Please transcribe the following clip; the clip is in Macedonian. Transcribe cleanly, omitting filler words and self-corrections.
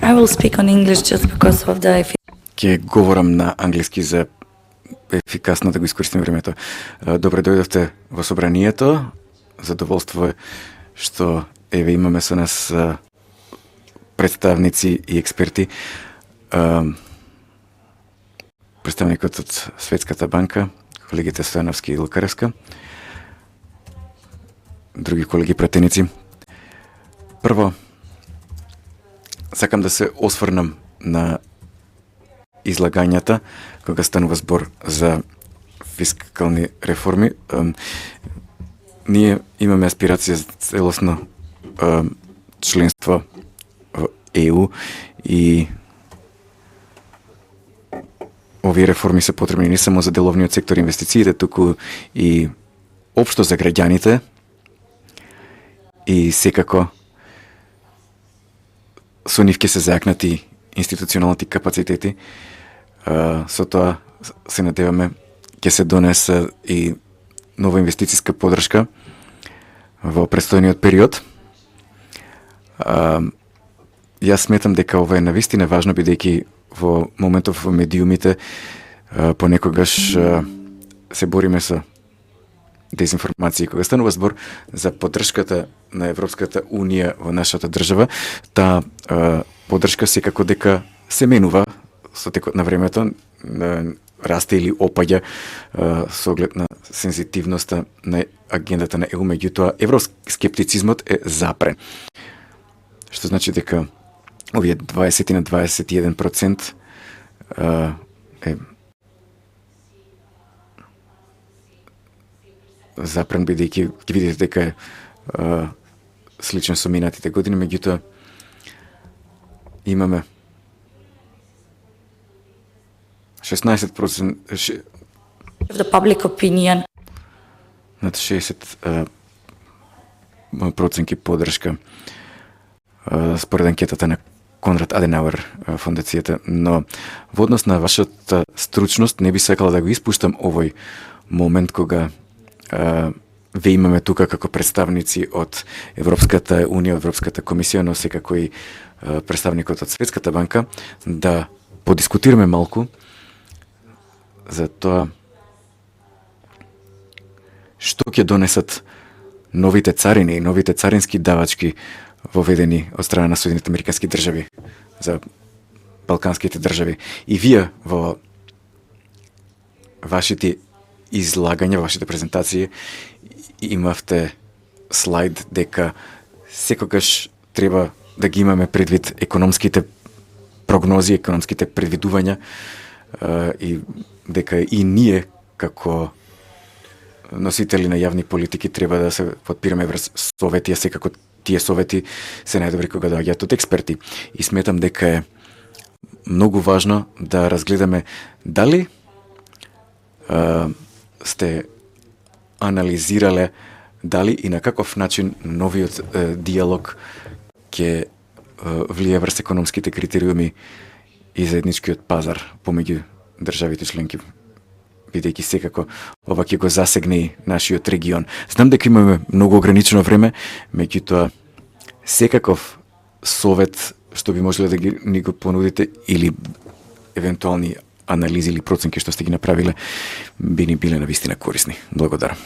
I will speak on English just because of the Ќе говорам на англиски за ефикасно да го искористим времето. Добре дојдовте во собранието. Задоволство е што еве имаме со нас представници и експерти. Представникот од Светската банка, колегите Стојановски и Лукаревска, други колеги пратеници. Прво, сакам да се осврнам на излагањата кога станува збор за фискални реформи. Ние имаме аспирација за целосно членство во ЕУ и овие реформи се потребни не само за деловниот сектор инвестициите, туку и општо за граѓаните и секако со нив ќе се зајакнати институционалните капацитети. Со тоа се надеваме ќе се донесе и нова инвестициска поддршка во престојниот период. Јас сметам дека ова е навистина важно, бидејќи во моментов во медиумите понекогаш се бориме со дезинформација. Кога станува збор за поддршката на Европската Унија во нашата држава, таа поддршка секако дека се менува со текот на времето, расте или опаѓа со оглед на сензитивноста на агендата на ЕУ, меѓутоа евроскептицизмот е запрен. Што значи дека овие 20 на 21% е запрен, бидејќи ќе видите дека е сличен со минатите години, меѓутоа имаме 16% the public opinion. Над 60% поддршка според анкетата на Конрад Аденауер фондацијата, но во однос на вашата стручност не би сакала да го испуштам овој момент кога ве имаме тука како представници од Европската Унија, Европската комисија, но секако и представникот од Светската банка, да подискутираме малку за тоа што ќе донесат новите царини и новите царински давачки воведени од страна на Соединетите Американски држави за балканските држави. И вие во вашите излагања, вашите презентации имавте слайд дека секогаш треба да ги имаме предвид економските прогнози, економските предвидувања и дека и ние како носители на јавни политики треба да се подпираме врз совети, а секако тие совети се најдобри кога доаѓаат од експерти. И сметам дека е многу важно да разгледаме дали сте анализирале дали и на каков начин новиот диалог ќе влие врз економските критериуми и заедничкиот пазар помеѓу државите членки, бидејќи секако ова ќе го засегне и нашиот регион. Знам дека имаме многу ограничено време, меѓутоа секаков совет што би можеле да ни го понудите или евентуални анализи или проценки што сте ги направиле би ни биле навистина корисни. Благодарам.